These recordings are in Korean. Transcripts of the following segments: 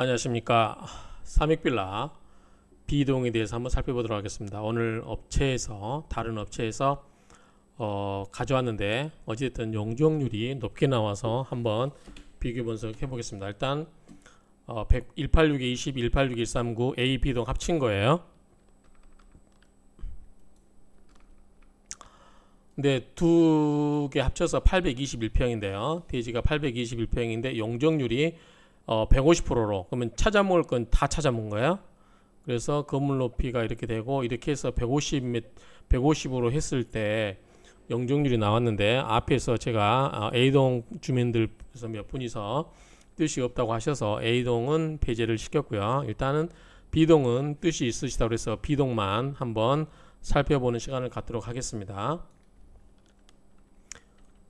안녕하십니까. 삼익빌라 B동에 대해서 한번 살펴보도록 하겠습니다. 오늘 다른 업체에서 가져왔는데 어쨌든 용적률이 높게 나와서 한번 비교 분석해 보겠습니다. 일단 186에 20, 186, 139 A, B동 합친 거예요. 근데 두 개 합쳐서 821평인데요. 대지가 821평인데 용적률이 150%로, 그러면 찾아먹을 건 다 찾아먹은 거예요. 그래서 건물 높이가 이렇게 되고, 이렇게 해서 150으로 했을 때 용적률이 나왔는데, 앞에서 제가 A동 주민들에서 몇 분이서 뜻이 없다고 하셔서 A동은 폐쇄를 시켰고요. 일단은 B동은 뜻이 있으시다고 해서 B동만 한번 살펴보는 시간을 갖도록 하겠습니다.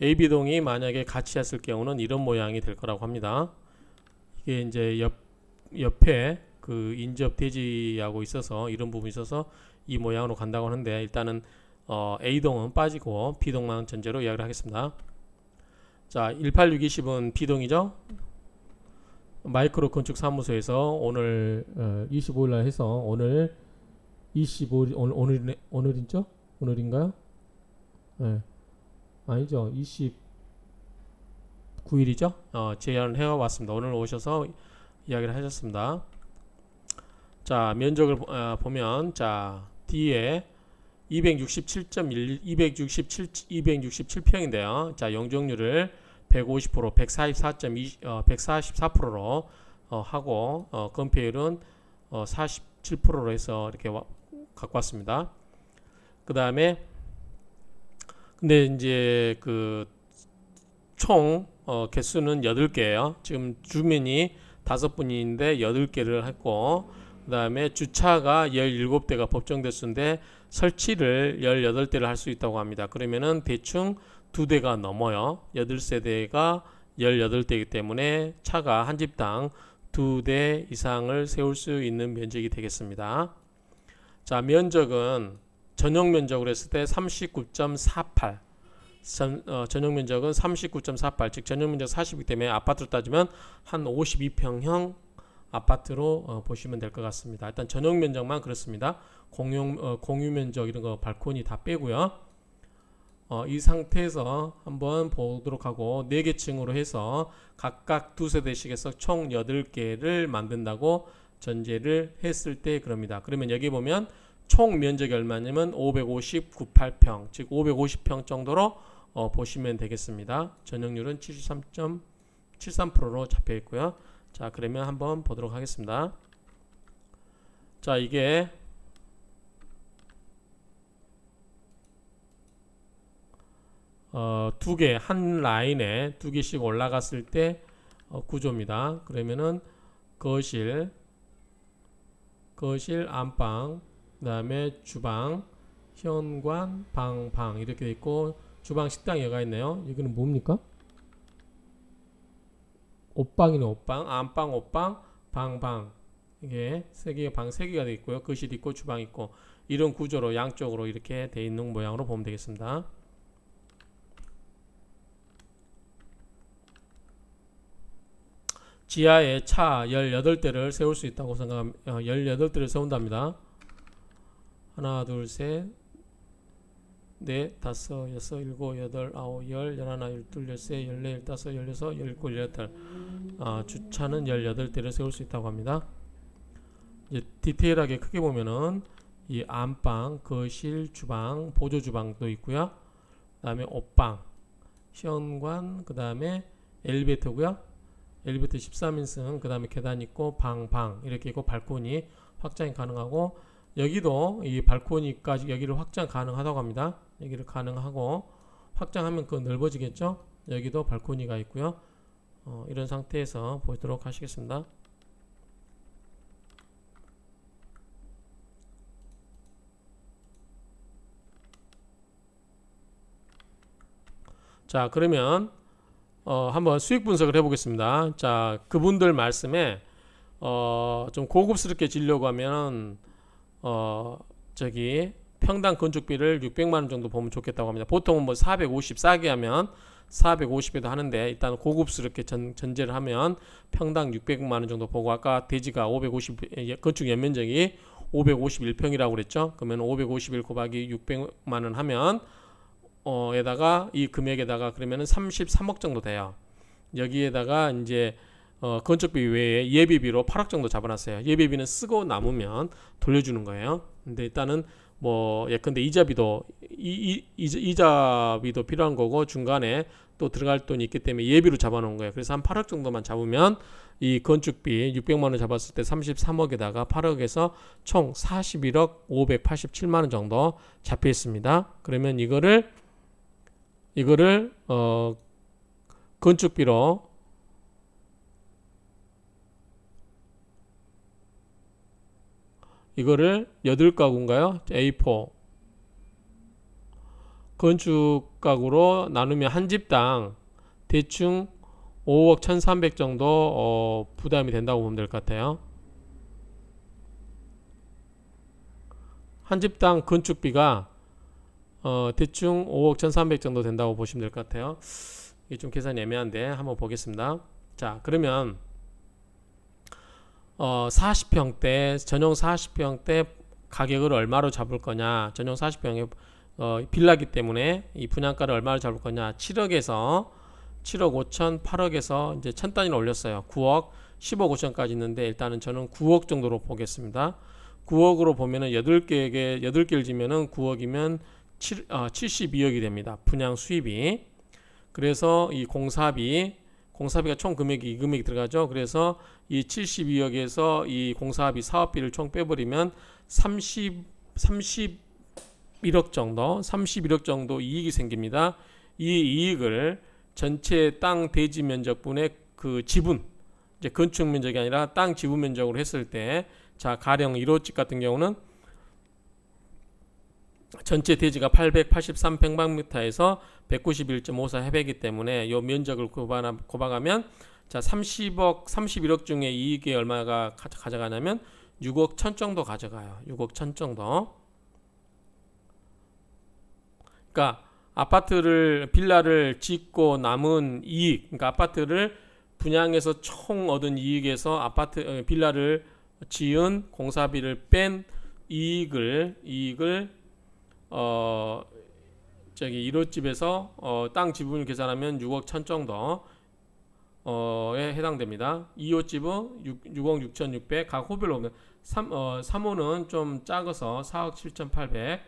A, B동이 만약에 같이 했을 경우는 이런 모양이 될 거라고 합니다. 이게 이제 옆에 그 인접 대지하고 있어서 이런 부분이 있어서 이 모양으로 간다고 하는데, 일단은 A동은 빠지고 B동만 전제로 이야기를 하겠습니다. 자, 18620은 B동이죠. 마이크로 건축 사무소에서 오늘 25일날 해서 오늘 25일 오늘이죠? 오늘인가요? 네. 아니죠. 29일이죠. 제안을 해왔습니다. 오늘 오셔서 이야기를 하셨습니다. 자, 면적을 보면, 자, D에 267평인데요. 자, 용적률을 150%, 144%로 하고, 건폐율은 47%로 해서 이렇게 갖고 왔습니다. 그 다음에 근데 이제 그 총 개수는 8개예요. 지금 주민이 5분인데 8개를 했고, 그 다음에 주차가 17대가 법정 대수인데 설치를 18대를 할 수 있다고 합니다. 그러면은 대충 2대가 넘어요. 8세대가 18대이기 때문에 차가 한 집당 2대 이상을 세울 수 있는 면적이 되겠습니다. 자, 면적은 전용 면적으로 했을 때 39.48, 전용 면적은 39.48, 즉 전용 면적 40이기 때문에 아파트로 따지면 한 52평형 아파트로 보시면 될 것 같습니다. 일단 전용 면적만 그렇습니다. 공유 면적 이런 거 발코니 다 빼고요. 이 상태에서 한번 보도록 하고, 4개 층으로 해서 각각 2세대씩 해서 총 8개를 만든다고 전제를 했을 때 그럽니다. 그러면 여기 보면 총 면적이 얼마냐면 559.8평, 즉 550평 정도로 보시면 되겠습니다. 전용률은 73.73%로 잡혀 있고요. 자, 그러면 한번 보도록 하겠습니다. 자, 이게 두 개, 한 라인에 2개씩 올라갔을 때 구조입니다. 그러면은 거실, 안방, 그 다음에 주방, 현관, 방 이렇게 있고, 주방, 식당 여가 있네요. 여기는 뭡니까? 옷방이네. 옷방, 안방, 옷방, 방 이게 방 3개가 되어 있고요. 거실 있고 주방 있고, 이런 구조로 양쪽으로 이렇게 되어 있는 모양으로 보면 되겠습니다. 지하에 차 18대를 세울 수 있다고 생각합니다. 18대를 세운답니다. 하나, 둘, 셋, 넷, 다섯, 여섯, 일곱, 여덟, 아홉, 열, 열하나, 열둘, 열세, 열네, 열다섯, 열여섯, 열일곱, 열여덟. 주차는 18대를 세울 수 있다고 합니다. 이제 디테일하게 크게 보면은 이 안방, 거실, 주방, 보조 주방도 있고요. 그 다음에 옷방, 현관, 그 다음에 엘리베이터고요. 엘리베이터 13인승, 그 다음에 계단 있고, 방 이렇게 있고, 발코니 확장이 가능하고, 여기도 이 발코니까지 여기를 확장 가능하다고 합니다. 여기를 가능하고, 확장하면 그 넓어지겠죠. 여기도 발코니가 있고요. 이런 상태에서 보도록 하시겠습니다. 자, 그러면 한번 수익 분석을 해보겠습니다. 자, 그분들 말씀에 좀 고급스럽게 지려고 하면 저기 평당 건축비를 600만원 정도 보면 좋겠다고 합니다. 보통은 뭐 450 싸게 하면 450에도 하는데 일단 고급스럽게 전제를 하면 평당 600만 원 정도 보고 아까 대지가 550 건축 연면적이 551평이라고 그랬죠. 그러면 551 곱하기 600만 원 하면 에다가 이 금액에다가 그러면은 33억 정도 돼요. 여기에다가 이제 건축비 외에 예비비로 8억 정도 잡아놨어요. 예비비는 쓰고 남으면 돌려주는 거예요. 근데 일단은 뭐 예컨대 이자비도 이자비도 필요한 거고 중간에 또 들어갈 돈이 있기 때문에 예비로 잡아놓은 거예요. 그래서 한 8억 정도만 잡으면 이 건축비 600만 원 잡았을 때 33억에다가 8억에서 총 41억 587만 원 정도 잡혀 있습니다. 그러면 이거를 건축비로 이거를 8가구인가요? A4 건축가구로 나누면 한 집당 대충 5억 1300 정도 부담이 된다고 보면 될 것 같아요. 한 집당 건축비가 대충 5억 1300 정도 된다고 보시면 될 것 같아요. 이게 좀 계산이 애매한데 한번 보겠습니다. 자, 그러면 40평대 전용 40평대 가격을 얼마로 잡을 거냐. 전용 40평의 빌라기 때문에 이 분양가를 얼마로 잡을 거냐. 7억에서 7억 5천 8억에서 이제 1000단위로 올렸어요. 9억 10억 5천까지 있는데 일단은 저는 9억 정도로 보겠습니다. 9억으로 보면은 8개를 지면은 9억이면 72억이 됩니다. 분양 수입이. 그래서 이 공사비가 총 금액이 이 금액이 들어가죠. 그래서 이 72억에서 이 공사비 사업비를 총 빼버리면 31억 정도 이익이 생깁니다. 이 이익을 전체 땅 대지 면적분의 그 지분, 이제 건축 면적이 아니라 땅 지분 면적으로 했을 때, 자 가령 1호집 같은 경우는 전체 대지가 883평방미터에서 191.54 해배이기 때문에 이 면적을 곱하면 자 31억 중에 이익이 얼마가 가져가냐면 6억 1000 정도 가져가요. 6억 1000 정도. 그러니까 빌라를 짓고 남은 이익, 그러니까 아파트를 분양해서 총 얻은 이익에서 빌라를 지은 공사비를 뺀 이익을 1호집에서 땅 지분을 계산하면 6억 1000 정도에 해당됩니다. 2호집은 6억 6600 각 호별로 보면 3호는 좀 작아서 4억 7800,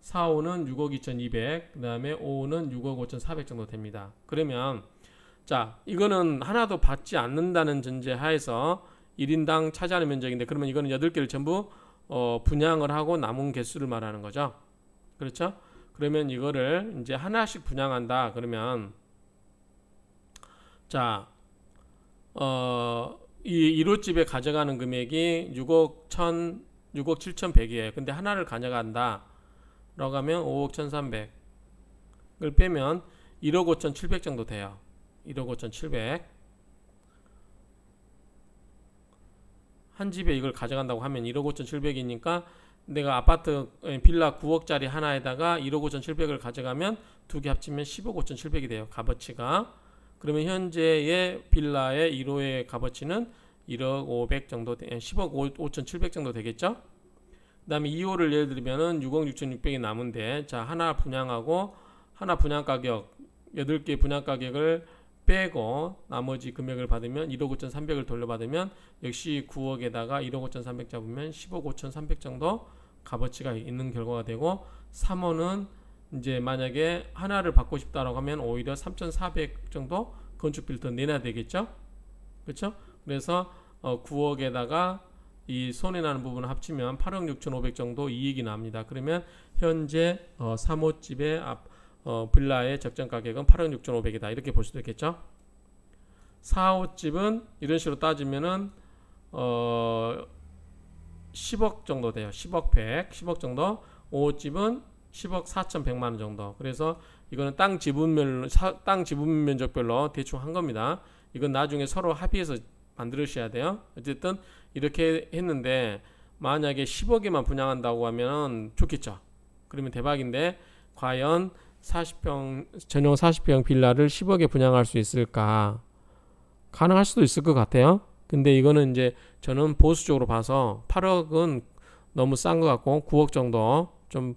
4호는 6억 2200, 그 다음에 5호는 6억 5400 정도 됩니다. 그러면 자 이거는 하나도 받지 않는다는 전제 하에서 1인당 차지하는 면적인데, 그러면 이거는 8개를 전부 분양을 하고 남은 개수를 말하는 거죠. 그렇죠? 그러면 이거를 이제 하나씩 분양한다. 그러면 자, 이 1호집에 가져가는 금액이 6억 7100이에요. 근데 하나를 가져간다 라고 하면 5억 1300을 빼면 1억 5700 정도 돼요. 1억 5700. 한 집에 이걸 가져간다고 하면 1억 5700이니까 내가 아파트 빌라 9억짜리 하나에다가 1억 5700을 가져가면 두 개 합치면 10억 5700이 돼요. 값어치가. 그러면 현재의 빌라의 1호의 값어치는 1억 500 정도 10억 5700 정도 되겠죠. 그 다음에 2호를 예를 들면은 6억 6600이 남은데, 자 하나 분양하고 하나 분양가격 8개 분양가격을 빼고 나머지 금액을 받으면 1억 5300을 돌려받으면 역시 9억에다가 1억 5300 잡으면 10억 5300 정도 값어치가 있는 결과가 되고, 3호는 이제 만약에 하나를 받고 싶다라고 하면 오히려 3400 정도 건축비를 더 내놔야 되겠죠. 그렇죠? 그래서 9억에다가 이 손해나는 부분을 합치면 8억 6500 정도 이익이 납니다. 그러면 현재 3호집의 빌라의 적정 가격은 8억 6,500이다. 이렇게 볼 수도 있겠죠. 4호집은 이런 식으로 따지면은 10억 정도 돼요. 10억 100, 10억 정도. 5호집은 10억 4100만원 정도. 그래서 이거는 땅 지분 면적별로 대충 한 겁니다. 이건 나중에 서로 합의해서 만들으셔야 돼요. 어쨌든 이렇게 했는데 만약에 10억에만 분양한다고 하면 좋겠죠. 그러면 대박인데 과연 전용 40평 빌라를 10억에 분양할 수 있을까? 가능할 수도 있을 것 같아요. 근데 이거는 이제 저는 보수적으로 봐서 8억은 너무 싼 것 같고 9억 정도 좀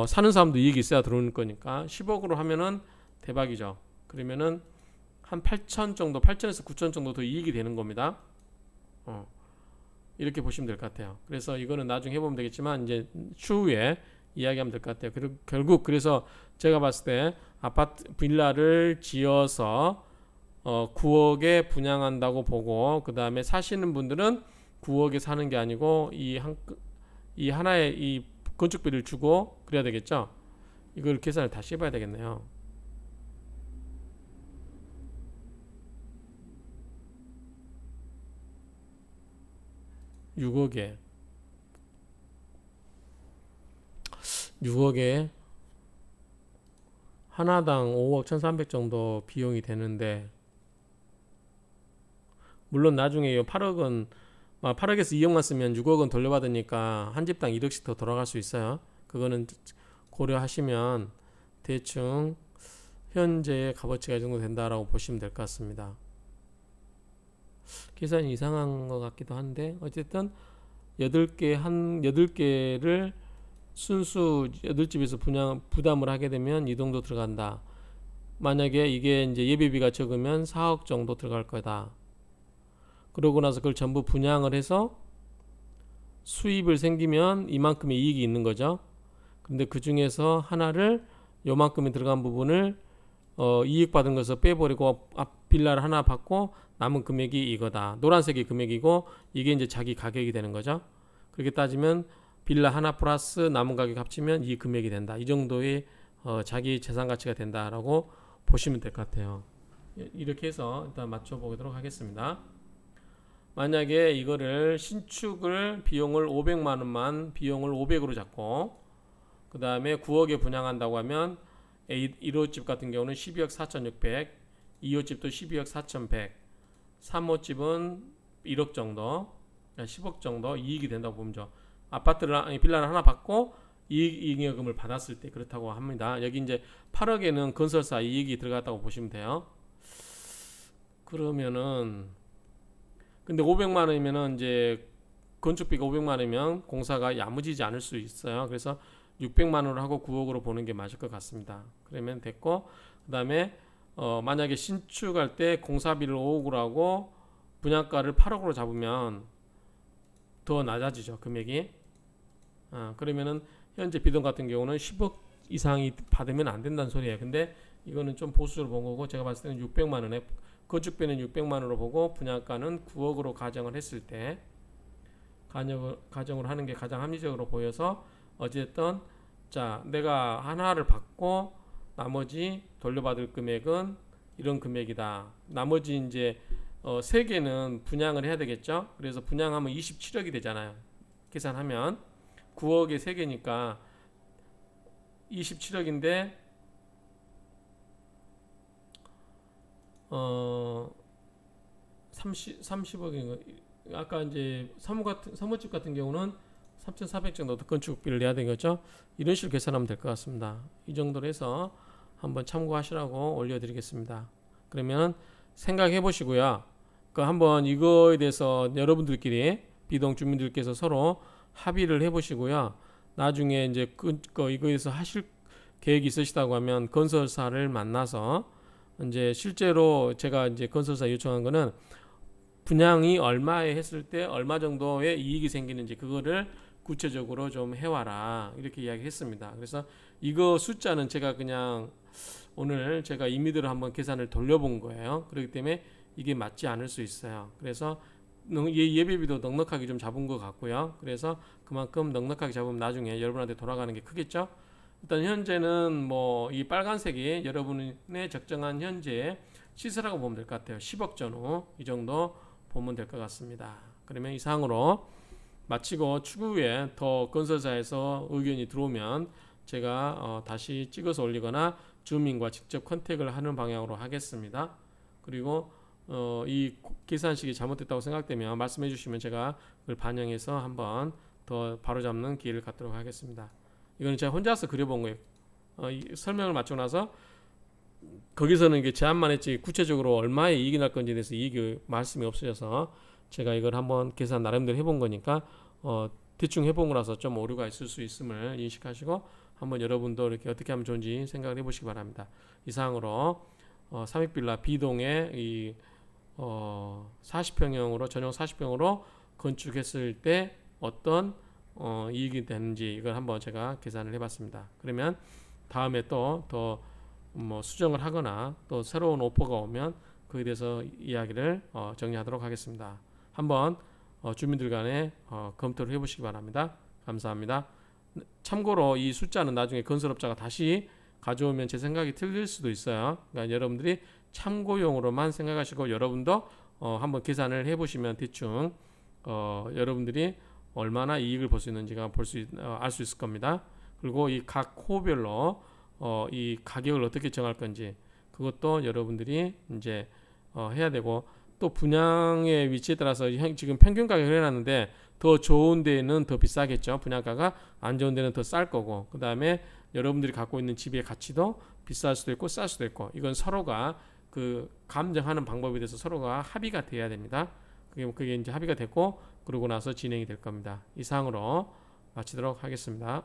사는 사람도 이익이 있어야 들어오는 거니까 10억으로 하면은 대박이죠. 그러면은 한 8천 정도, 8천에서 9천 정도 더 이익이 되는 겁니다. 이렇게 보시면 될 것 같아요. 그래서 이거는 나중에 해보면 되겠지만 이제 추후에 이야기하면 될 것 같아요. 그리고 결국 그래서 제가 봤을 때 아파트 빌라를 지어서 9억에 분양한다고 보고 그 다음에 사시는 분들은 9억에 사는 게 아니고 이 하나의 이 건축비를 주고 그래야 되겠죠. 이걸 계산을 다시 해봐야 되겠네요. 6억에 6억에 하나당 5억 1,300 정도 비용이 되는데 물론 나중에 8억은 8억에서 2억만 쓰면 6억은 돌려받으니까 한 집당 1억씩 더 돌아갈 수 있어요. 그거는 고려하시면 대충 현재의 값어치가 이 정도 된다라고 보시면 될 것 같습니다. 계산이 이상한 것 같기도 한데 어쨌든 8개를 순수 8집에서 부담을 하게 되면 이 정도 들어간다. 만약에 이게 이제 예비비가 적으면 4억 정도 들어갈 거다. 그러고 나서 그걸 전부 분양을 해서 수입을 생기면 이만큼의 이익이 있는 거죠. 근데 그 중에서 하나를 요만큼이 들어간 부분을 이익 받은 것을 빼버리고 빌라를 하나 받고 남은 금액이 이거다. 노란색이 금액이고 이게 이제 자기 가격이 되는 거죠. 그렇게 따지면 빌라 하나 플러스 남은 가격 합치면 이 금액이 된다. 이 정도의 자기 재산 가치가 된다라고 보시면 될 것 같아요. 이렇게 해서 일단 맞춰보도록 하겠습니다. 만약에 이거를 신축을 비용을 500만 원만 비용을 500으로 잡고 그 다음에 9억에 분양한다고 하면 1호집 같은 경우는 12억 4,600, 2호집도 12억 4,100, 3호집은 1억 정도, 10억 정도 이익이 된다고 보면 죠. 빌라를 하나 받고 이익잉여금을 받았을 때 그렇다고 합니다. 여기 이제 8억에는 건설사 이익이 들어갔다고 보시면 돼요. 그러면은 근데 500만 원이면은 이제 건축비가 500만 원이면 공사가 야무지지 않을 수 있어요. 그래서 600만 원을 하고 9억으로 보는 게 맞을 것 같습니다. 그러면 됐고 그다음에 만약에 신축할 때 공사비를 5억으로 하고 분양가를 8억으로 잡으면 더 낮아지죠, 금액이. 그러면은 현재 비동 같은 경우는 10억 이상이 받으면 안 된다는 소리예요. 근데 이거는 좀 보수적으로 본 거고 제가 봤을 때는 600만 원에 건축비는 600만 원으로 보고 분양가는 9억으로 가정을 했을 때 가정을 하는 게 가장 합리적으로 보여서 어쨌든 자 내가 하나를 받고 나머지 돌려받을 금액은 이런 금액이다. 나머지 이제 3개는 분양을 해야 되겠죠. 그래서 분양하면 27억이 되잖아요. 계산하면 9억에 3개니까 27억인데 30억인 거. 아까 이제 사무집 같은 경우는 3,400 정도 건축비를 내야 되겠죠. 이런 식으로 계산하면 될 것 같습니다. 이 정도로 해서 한번 참고하시라고 올려드리겠습니다. 그러면 생각해 보시고요. 한번 이거에 대해서 여러분들끼리 비동 주민들께서 서로 합의를 해 보시고요. 나중에 이제 이거에 대해서 하실 계획이 있으시다고 하면 건설사를 만나서 이제 실제로 제가 이제 건설사 요청한 거는 분양이 얼마에 했을 때 얼마 정도의 이익이 생기는지 그거를 구체적으로 좀 해와라 이렇게 이야기했습니다. 그래서 이거 숫자는 제가 그냥 오늘 제가 임의대로 한번 계산을 돌려본 거예요. 그렇기 때문에 이게 맞지 않을 수 있어요. 그래서 예비비도 넉넉하게 좀 잡은 것 같고요. 그래서 그만큼 넉넉하게 잡으면 나중에 여러분한테 돌아가는 게 크겠죠. 일단 현재는 뭐 이 빨간색이 여러분의 적정한 현재 시세라고 보면 될 것 같아요. 10억 전후 이 정도 보면 될 것 같습니다. 그러면 이상으로 마치고 추후에 더 건설사에서 의견이 들어오면 제가 다시 찍어서 올리거나 주민과 직접 컨택을 하는 방향으로 하겠습니다. 그리고 이 계산식이 잘못됐다고 생각되면 말씀해 주시면 제가 그걸 반영해서 한번 더 바로잡는 기회를 갖도록 하겠습니다. 이거는 제가 혼자서 그려본 거예요. 설명을 마치고 나서 거기서는 이게 제안만 했지 구체적으로 얼마의 이익이 날 건지에 대해서 이익이 말씀이 없으셔서 제가 이걸 한번 계산 나름대로 해본 거니까 대충 해본 거라서 좀 오류가 있을 수 있음을 인식하시고 한번 여러분도 이렇게 어떻게 하면 좋은지 생각을 해보시기 바랍니다. 이상으로 삼익빌라 B동에 이 40평형으로 전용 40평으로 건축했을 때 어떤 이익이 되는지 이걸 한번 제가 계산을 해봤습니다. 그러면 다음에 또 더 뭐 수정을 하거나 또 새로운 오퍼가 오면 그에 대해서 이야기를 정리하도록 하겠습니다. 한번 주민들 간에 검토를 해보시기 바랍니다. 감사합니다. 참고로 이 숫자는 나중에 건설업자가 다시 가져오면 제 생각이 틀릴 수도 있어요. 그러니까 여러분들이 참고용으로만 생각하시고 여러분도 한번 계산을 해보시면 대충 여러분들이 얼마나 이익을 볼 수 있는지가 알 수 있을 겁니다. 그리고 이 각 호별로 이 가격을 어떻게 정할 건지 그것도 여러분들이 이제 해야 되고 또 분양의 위치에 따라서 지금 평균 가격을 해놨는데 더 좋은 데는 더 비싸겠죠. 분양가가 안 좋은 데는 더 쌀 거고 그 다음에 여러분들이 갖고 있는 집의 가치도 비쌀 수도 있고 쌀 수도 있고 이건 서로가 그 감정하는 방법에 대해서 서로가 합의가 돼야 됩니다. 그게 이제 합의가 됐고 그러고 나서 진행이 될 겁니다. 이상으로 마치도록 하겠습니다.